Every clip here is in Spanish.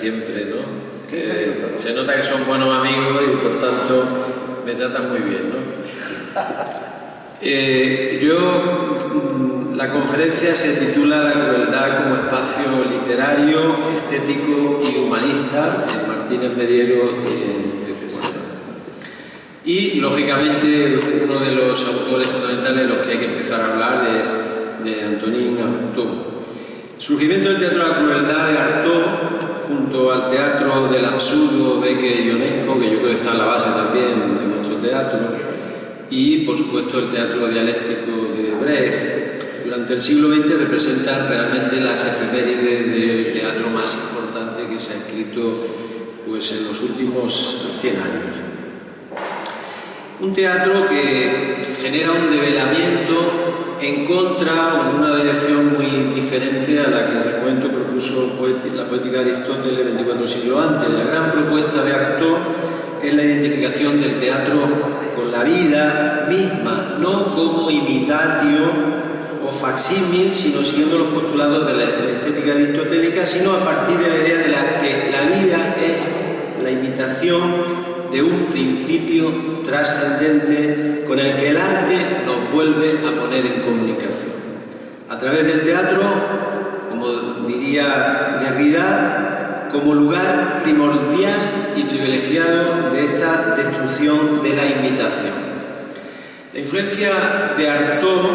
siempre, ¿no? Se nota que son buenos amigos y por tanto me tratan muy bien, ¿no? La conferencia se titula La crueldad como espacio literario, estético y humanista en Martínez Mediero y en Pepe Moreno. Y, lógicamente, uno de los autores fundamentales de los que hay que empezar a hablar es de Antonin Artaud. El surgimiento del teatro de la crueldad de Artaud, junto al teatro del absurdo Beckett y Ionesco, que yo creo que está en la base también de nuestro teatro, y, por supuesto, el teatro dialéctico de Brecht, durante el siglo XX representan realmente las efemérides del teatro más importante que se ha escrito pues, en los últimos 100 años. Un teatro que genera un develamiento en contra o en una dirección muy diferente a la que en su momento propuso la poética de Aristóteles 24 siglos antes. La gran propuesta de Artaud es la identificación del teatro con la vida misma, no como imitatio o facsímil, sino siguiendo los postulados de la estética aristotélica, sino a partir de la idea de que la vida es la imitación de un principio trascendente con el que el arte nos vuelve a poner en comunicación. A través del teatro, como diría Derrida, como lugar primordial y privilegiado de esta destrucción de la imitación. La influencia de Artaud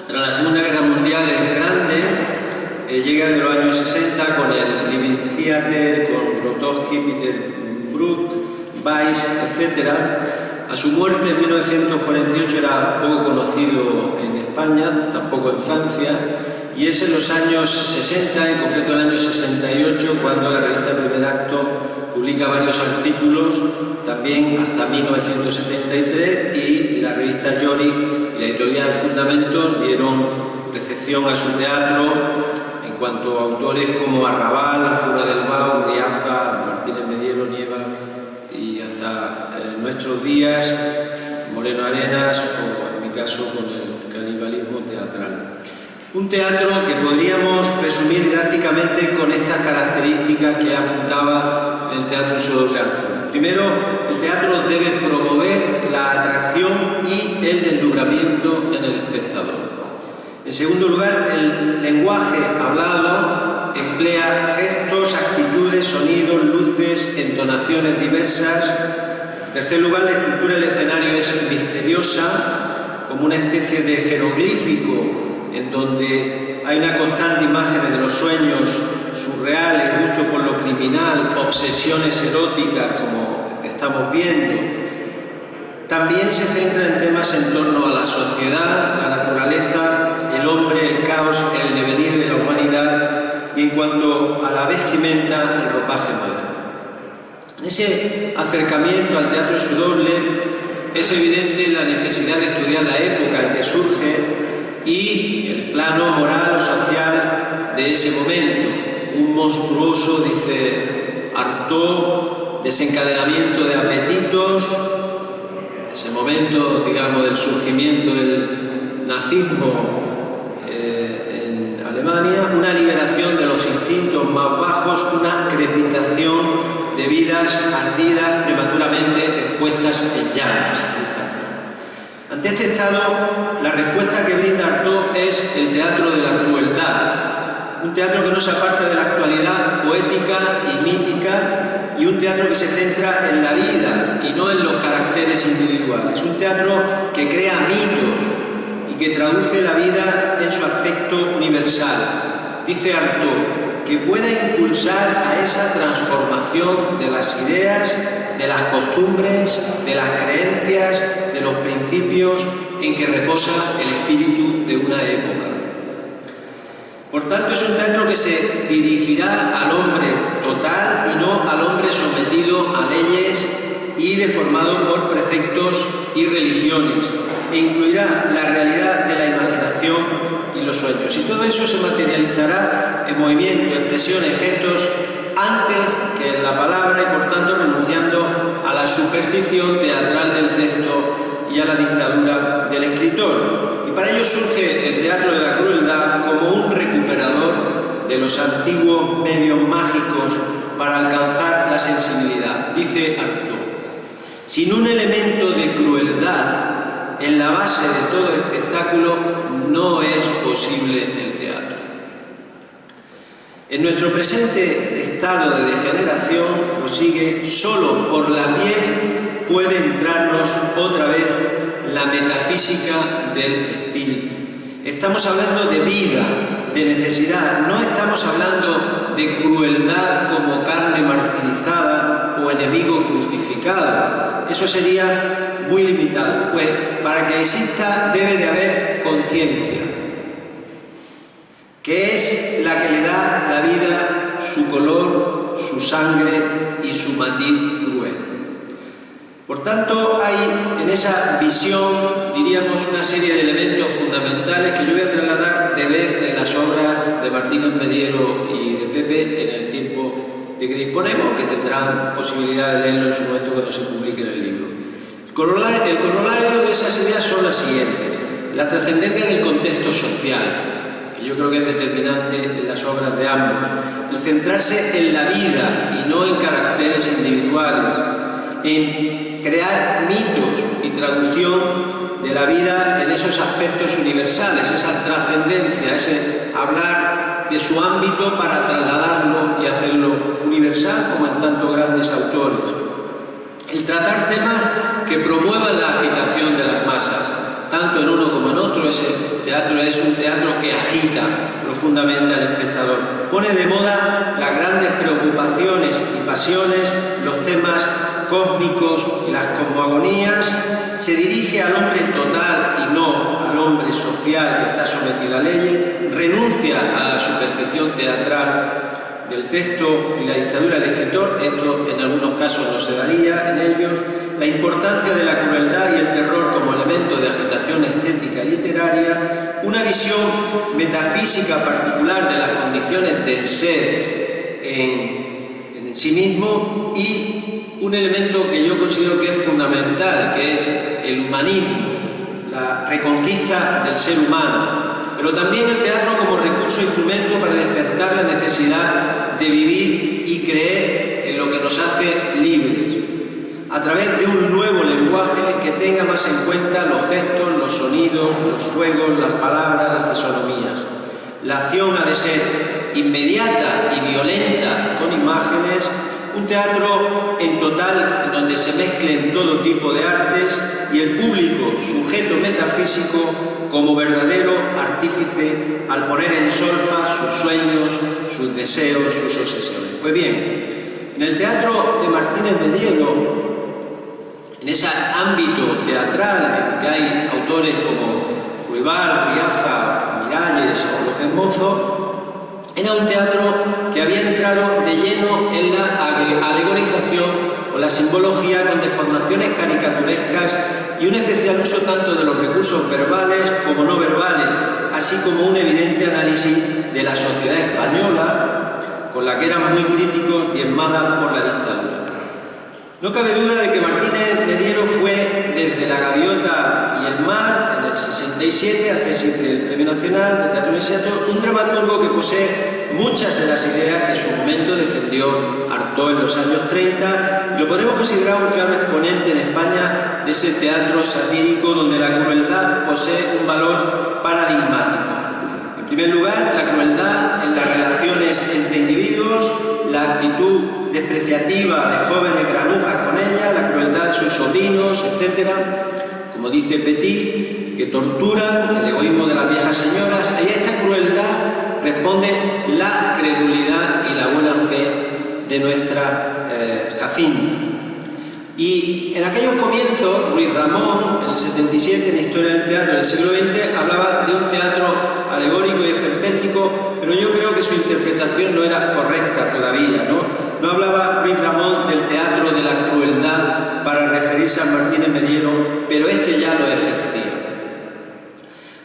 tras la Segunda Guerra Mundial es grande, llega de los años 60 con el Living Theater, con Grotowski, Peter Brook, Weiss, etc. A su muerte en 1948 era poco conocido en España, tampoco en Francia, y es en los años 60, en concreto el año 68, cuando la revista Primer Acto publica varios artículos, también hasta 1973, y la revista Yorick y la editorial Fundamentos dieron recepción a su teatro en cuanto a autores como Arrabal, La Fura del Bau, Riaza, Martínez Mediero, Nieva y hasta nuestros días Moreno Arenas o en mi caso con el canibalismo teatral. Un teatro que podríamos resumir drásticamente con estas características que apuntaba el teatro en su doble ángulo. Primero, el teatro debe promover la atracción y el deslumbramiento en el espectador. En segundo lugar, el lenguaje hablado emplea gestos, actitudes, sonidos, luces, entonaciones diversas. En tercer lugar, la estructura del escenario es misteriosa, como una especie de jeroglífico en donde hay una constante imagen de los sueños surreales, gusto por lo criminal, obsesiones eróticas, como estamos viendo. También se centra en temas en torno a la sociedad, la naturaleza, el hombre, el caos, el devenir de la humanidad y en cuanto a la vestimenta, el ropaje moderno. En ese acercamiento al teatro en su doble es evidente la necesidad de estudiar la época en que surge y el plano moral o social de ese momento. Un monstruoso, dice Artaud, desencadenamiento de apetitos, ese momento, digamos, del surgimiento del nazismo en Alemania, una liberación de los instintos más bajos, una crepitación de vidas ardidas, prematuramente expuestas en llamas. Ante este estado, la respuesta que brinda Artaud es el teatro de la crueldad, un teatro que no se aparta de la actualidad poética y mítica y un teatro que se centra en la vida y no en los caracteres individuales, un teatro que crea mitos y que traduce la vida en su aspecto universal. Dice Artaud, que pueda impulsar a esa transformación de las ideas, de las costumbres, de las creencias, de los principios en que reposa el espíritu de una época. Por tanto, es un teatro que se dirigirá al hombre total y no al hombre sometido a leyes y deformado por preceptos y religiones, e incluirá la realidad de la imaginación y los sueños. Y todo eso se materializará en movimientos, expresiones, gestos, antes que en la palabra y por tanto renunciando a la superstición teatral del texto y a la dictadura del escritor. Y para ello surge el teatro de la crueldad como un recuperador de los antiguos medios mágicos para alcanzar la sensibilidad. Dice Artaud: sin un elemento de crueldad en la base de todo espectáculo no es posible el teatro. En nuestro presente estado de degeneración, prosigue, solo por la piel puede entrarnos otra vez la metafísica del espíritu. Estamos hablando de vida, de necesidad, no estamos hablando de crueldad como carne martirizada o enemigo crucificado. Eso sería muy limitado, pues para que exista debe de haber conciencia, que es la que le da la vida su color, su sangre y su matiz cruel. Por tanto, hay en esa visión, diríamos, una serie de elementos fundamentales que yo voy a trasladar de ver en las obras de Martínez Mediero y de Pepe en el tiempo de que disponemos, que tendrán posibilidad de leerlo en su momento cuando se publique en el libro. El corolario de esas ideas son las siguientes: la trascendencia del contexto social, que yo creo que es determinante en las obras de ambos, el centrarse en la vida y no en caracteres individuales, en crear mitos y traducción de la vida en esos aspectos universales, esa trascendencia, ese hablar de su ámbito para trasladarlo y hacerlo universal, como en tantos grandes autores. El tratar temas que promuevan la agitación de las masas, tanto en uno como en otro. Ese teatro es un teatro que agita profundamente al espectador. Pone de moda las grandes preocupaciones y pasiones, los temas cósmicos y las cosmogonías, se dirige al hombre total y no al hombre social que está sometido a leyes, renuncia a la superstición teatral del texto y la dictadura del escritor. Esto en algunos casos no se daría en ellos. La importancia de la crueldad y el terror como elemento de agitación estética y literaria, una visión metafísica particular de las condiciones del ser en sí mismo, y un elemento que yo considero que es fundamental, que es el humanismo, la reconquista del ser humano, pero también el teatro como recurso e instrumento para despertar la necesidad de vivir y creer en lo que nos hace libres, a través de un nuevo lenguaje que tenga más en cuenta los gestos, los sonidos, los juegos, las palabras, las fisonomías. La acción ha de ser inmediata y violenta con imágenes, un teatro en total en donde se mezclen todo tipo de artes y el público, sujeto metafísico, como verdadero artífice al poner en solfa sus sueños, sus deseos, sus obsesiones. Pues bien, en el teatro de Martínez Mediero, en ese ámbito teatral en que hay autores como Ruibal, Riaza, Miralles o López Mozo, era un teatro que había entrado de lleno en la alegorización o la simbología, con deformaciones caricaturescas y un especial uso tanto de los recursos verbales como no verbales, así como un evidente análisis de la sociedad española, con la que eran muy críticos, diezmada por la dictadura. No cabe duda de que Martínez Mediero fue, desde La Gaviota y el Mar, en el 67, hace el Premio Nacional de Teatro Iniciato, un dramaturgo que posee muchas de las ideas que en su momento defendió Artaud en los años 30, y lo podemos considerar un claro exponente en España de ese teatro satírico donde la crueldad posee un valor paradigmático. En primer lugar, la crueldad en las relaciones entre individuos, la actitud despreciativa de jóvenes granujas con ella, la crueldad de sus sobrinos, etc. Como dice Petit, que torturan, el egoísmo de las viejas señoras. A esta crueldad responde la credulidad y la buena fe de nuestra Jacinta. Y en aquellos comienzos, Ruiz Ramón, en el 77, en Historia del Teatro del siglo XX, hablaba de un teatro alegórico y esperpéntico, pero yo creo que su interpretación no era correcta todavía, ¿no? No hablaba Ruiz Ramón del teatro de la crueldad para referirse a Martínez Mediero, pero este ya lo ejercía.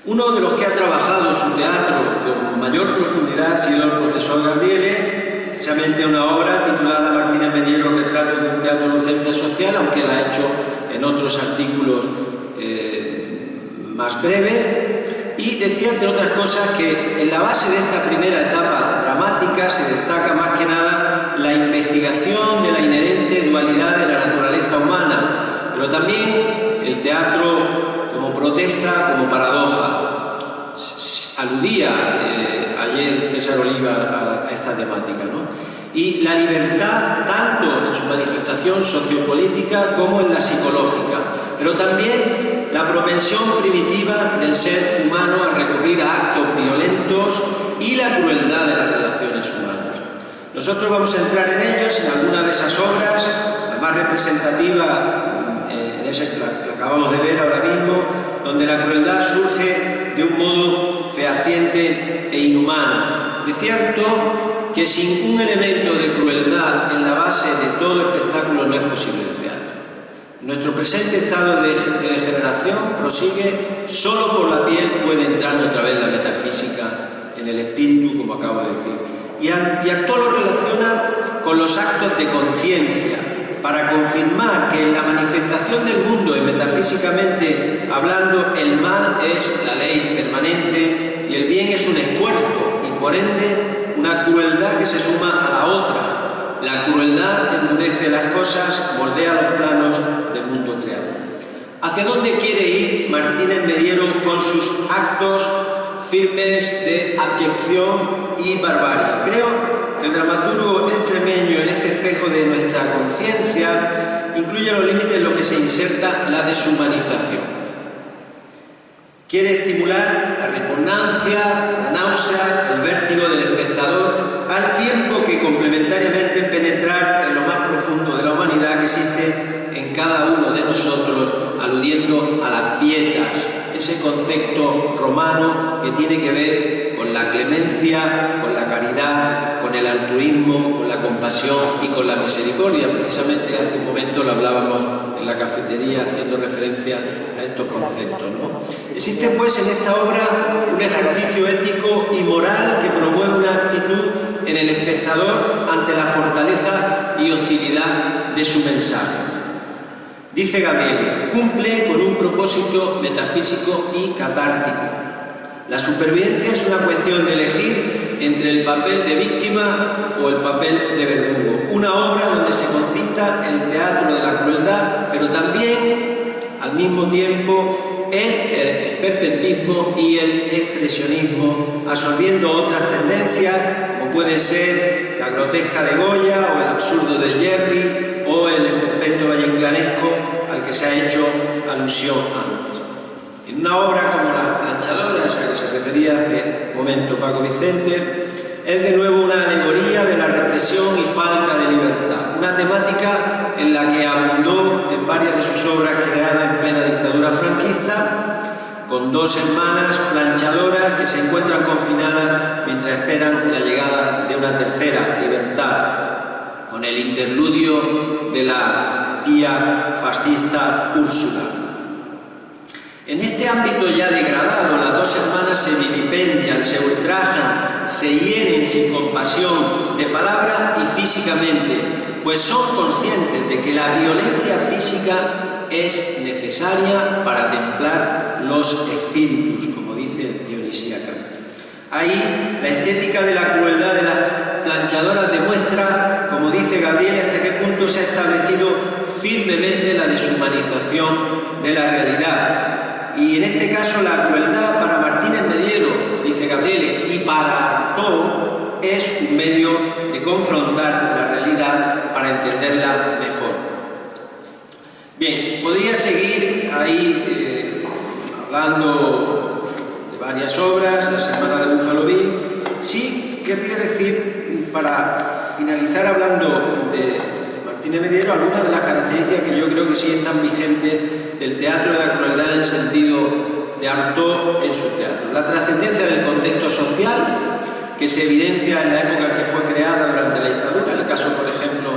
Uno de los que ha trabajado su teatro con mayor profundidad ha sido el profesor Gabriele, precisamente una obra titulada Martínez Mediero, retrato de un teatro de urgencia social, aunque la ha hecho en otros artículos más breves, y decía, entre otras cosas, que en la base de esta primera etapa dramática se destaca más que nada la investigación de la inherente dualidad de la naturaleza humana, pero también el teatro como protesta, como paradoja. Aludía ayer César Oliva a esta temática, ¿no? Y la libertad tanto en su manifestación sociopolítica como en la psicológica, pero también la propensión primitiva del ser humano a recurrir a actos violentos y la crueldad de las relaciones humanas. Nosotros vamos a entrar en ellos, en alguna de esas obras, la más representativa, la acabamos de ver ahora mismo, donde la crueldad surge de un modo fehaciente e inhumano. De cierto que sin un elemento de crueldad en la base de todo espectáculo no es posible el teatro. Nuestro presente estado de degeneración prosigue, solo por la piel puede entrar otra vez la metafísica en el espíritu, como acabo de decir. Y Artaud lo relaciona con los actos de conciencia, para confirmar que en la manifestación del mundo y metafísicamente hablando, el mal es la ley permanente y el bien es un esfuerzo y por ende una crueldad que se suma a la otra. La crueldad endurece las cosas, moldea los planos del mundo creado. ¿Hacia dónde quiere ir Martínez Mediero con sus actos firmes de abyección y barbarie? Creo que el dramaturgo extremeño en este espejo de nuestra conciencia incluye los límites en los que se inserta la deshumanización. Quiere estimular la repugnancia, la náusea, el vértigo del espectador, al tiempo que complementariamente penetrar en lo más profundo de la humanidad que existe en cada uno de nosotros, aludiendo a las pietas, ese concepto romano que tiene que ver con la clemencia, con la caridad, con el altruismo, con la compasión y con la misericordia. Precisamente hace un momento lo hablábamos en la cafetería haciendo referencia a estos conceptos, ¿no? Existe pues en esta obra un ejercicio ético y moral que promueve una actitud en el espectador ante la fortaleza y hostilidad de su mensaje. Dice Gabriele, cumple con un propósito metafísico y catártico. La supervivencia es una cuestión de elegir entre el papel de víctima o el papel de verdugo. Una obra donde se concita el teatro de la crueldad, pero también, al mismo tiempo, el esperpentismo y el expresionismo, absorbiendo otras tendencias, como puede ser la grotesca de Goya o el absurdo de Jerry o el esperpento valleinclanesco al que se ha hecho alusión antes. En una obra como Las planchadoras, a la que se refería hace un momento Paco Vicente, es de nuevo una alegoría de la represión y falta de libertad, una temática en la que abundó en varias de sus obras creadas en plena dictadura franquista, con dos hermanas planchadoras que se encuentran confinadas mientras esperan la llegada de una tercera, libertad, con el interludio de la tía fascista Úrsula. En este ámbito ya degradado, las dos hermanas se vilipendian, se ultrajan, se hieren sin compasión, de palabra y físicamente, pues son conscientes de que la violencia física es necesaria para templar los espíritus, como dice Dionisíaca. Ahí la estética de la crueldad de las planchadoras demuestra, como dice Gabriel, hasta qué punto se ha establecido firmemente la deshumanización de la realidad. Y en este caso la crueldad para Martínez Mediero, dice Gabriele, y para Artaud es un medio de confrontar la realidad para entenderla mejor. Bien, podría seguir ahí hablando de varias obras, La Semana de Buffalo Bill. Sí querría decir, para finalizar hablando de Martínez Mediero, algunas de las características que yo creo que sí están vigentes del teatro de la crueldad en el sentido de Artaud en su teatro. La trascendencia del contexto social, que se evidencia en la época en que fue creada durante la dictadura. El caso, por ejemplo,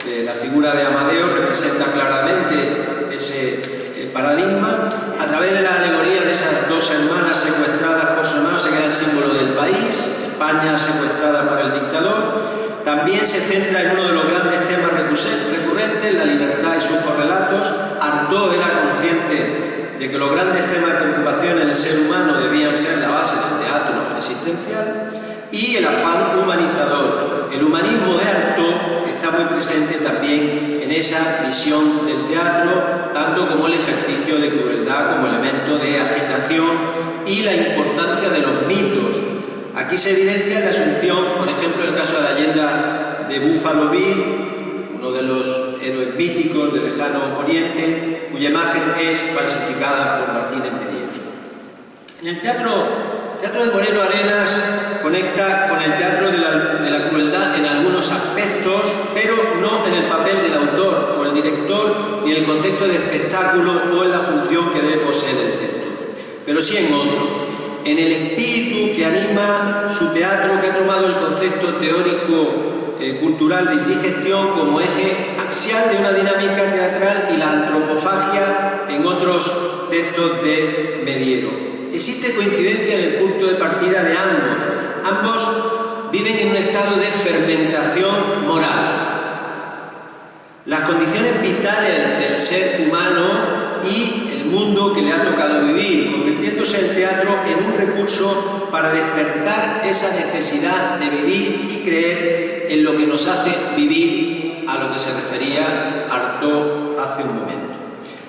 de la figura de Amadeo representa claramente ese paradigma. A través de la alegoría de esas dos hermanas secuestradas por su hermano se queda el símbolo del país, España secuestrada por el dictador. También se centra en uno de los grandes temas recurrentes, la libertad y sus correlatos. Artaud era consciente de que los grandes temas de preocupación en el ser humano debían ser la base del teatro existencial. y el afán humanizador. El humanismo de Artaud está muy presente también en esa visión del teatro, tanto como el ejercicio de crueldad como elemento de agitación y la importancia de los mitos. Aquí se evidencia la asunción, por ejemplo, el caso de la leyenda de Buffalo Bill, uno de los héroes míticos del lejano oriente, cuya imagen es falsificada por Martínez Mediero. En el teatro de Moreno Arenas conecta con el teatro de la crueldad en algunos aspectos, pero no en el papel del autor o el director, ni en el concepto de espectáculo o en la función que debe poseer el texto, pero sí en otro, en el espíritu que anima su teatro, que ha tomado el concepto teórico cultural de indigestión como eje axial de una dinámica teatral y la antropofagia en otros textos de Mediero. Existe coincidencia en el punto de partida de ambos. Ambos viven en un estado de fermentación moral. Las condiciones vitales del ser humano y el mundo que le ha tocado vivir, convirtiéndose el teatro en un recurso para despertar esa necesidad de vivir y creer en lo que nos hace vivir, a lo que se refería Artaud hace un momento.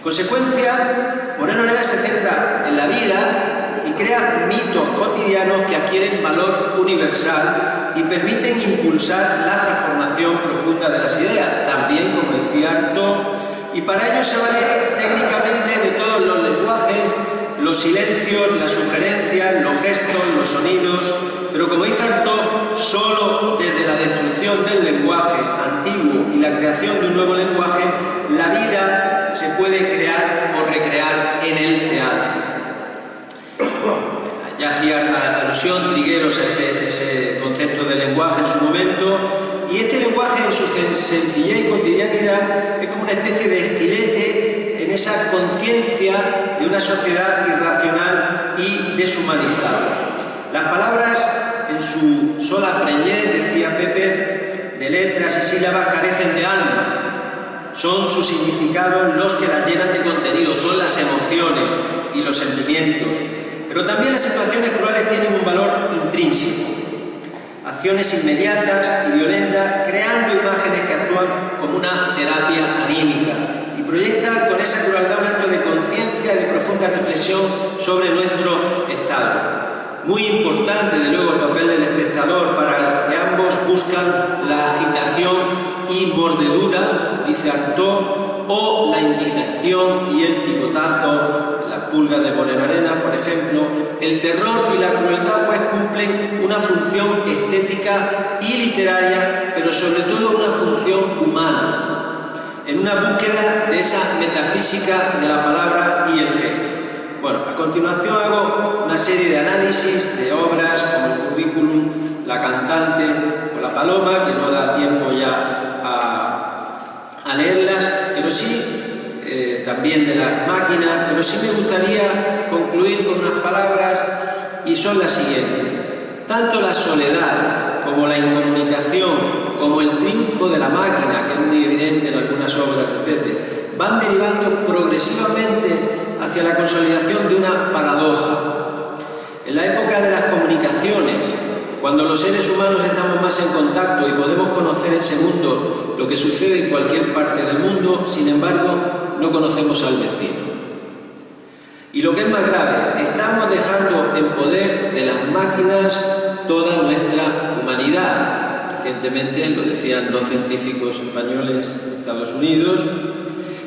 Consecuencia, Moreno Arenas se centra en la vida y crea mitos cotidianos que adquieren valor universal y permiten impulsar la transformación profunda de las ideas, también, como decía Artaud, y para ello se vale técnicamente de todos los lenguajes, los silencios, las sugerencias, los gestos, los sonidos, pero como dice Artaud, solo desde la destrucción del lenguaje antiguo y la creación de un nuevo lenguaje, la vida se puede crear o recrear en el teatro. Ya hacía alusión Trigueros a ese concepto de lenguaje en su momento, y este lenguaje en su sencillez y cotidianidad es como una especie de estilete en esa conciencia de una sociedad irracional y deshumanizada. Las palabras en su sola preñez, decía Pepe, de letras y sílabas carecen de alma. Son sus significados los que las llenan de contenido, son las emociones y los sentimientos. Pero también las situaciones crueles tienen un valor intrínseco. Acciones inmediatas y violentas, creando imágenes que actúan como una terapia anímica y proyectan con esa crueldad un acto de conciencia y de profunda reflexión sobre nuestro estado. Muy importante, de luego, el papel del espectador, para que ambos buscan la agitación y mordedura, dice Artaud, o la indigestión y el picotazo, la pulga de Moreno Arenas, por ejemplo. El terror y la crueldad pues cumplen una función estética y literaria, pero sobre todo una función humana, en una búsqueda de esa metafísica de la palabra y el gesto. Bueno, a continuación hago una serie de análisis de obras como el Currículum, La cantante o La paloma, que no da tiempo ya a leerlas, pero sí también de Las máquinas, pero sí me gustaría concluir con unas palabras, y son las siguientes. Tanto la soledad como la incomunicación, como el triunfo de la máquina, que es muy evidente en algunas obras de Pepe, van derivando progresivamente hacia la consolidación de una paradoja. En la época de las comunicaciones, cuando los seres humanos estamos más en contacto y podemos conocer en segundo lo que sucede en cualquier parte del mundo, sin embargo, no conocemos al vecino. Y lo que es más grave, estamos dejando en poder de las máquinas toda nuestra humanidad. Recientemente lo decían dos científicos españoles de Estados Unidos.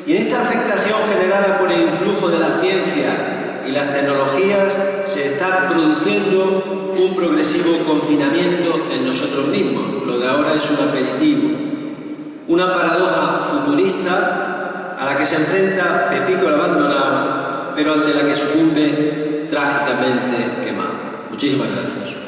Y en esta afectación generada por el influjo de la ciencia y las tecnologías se está produciendo un progresivo confinamiento en nosotros mismos. Lo de ahora es un aperitivo, una paradoja futurista a la que se enfrenta Pepico el abandonado, pero ante la que sucumbe trágicamente quemado. Muchísimas gracias.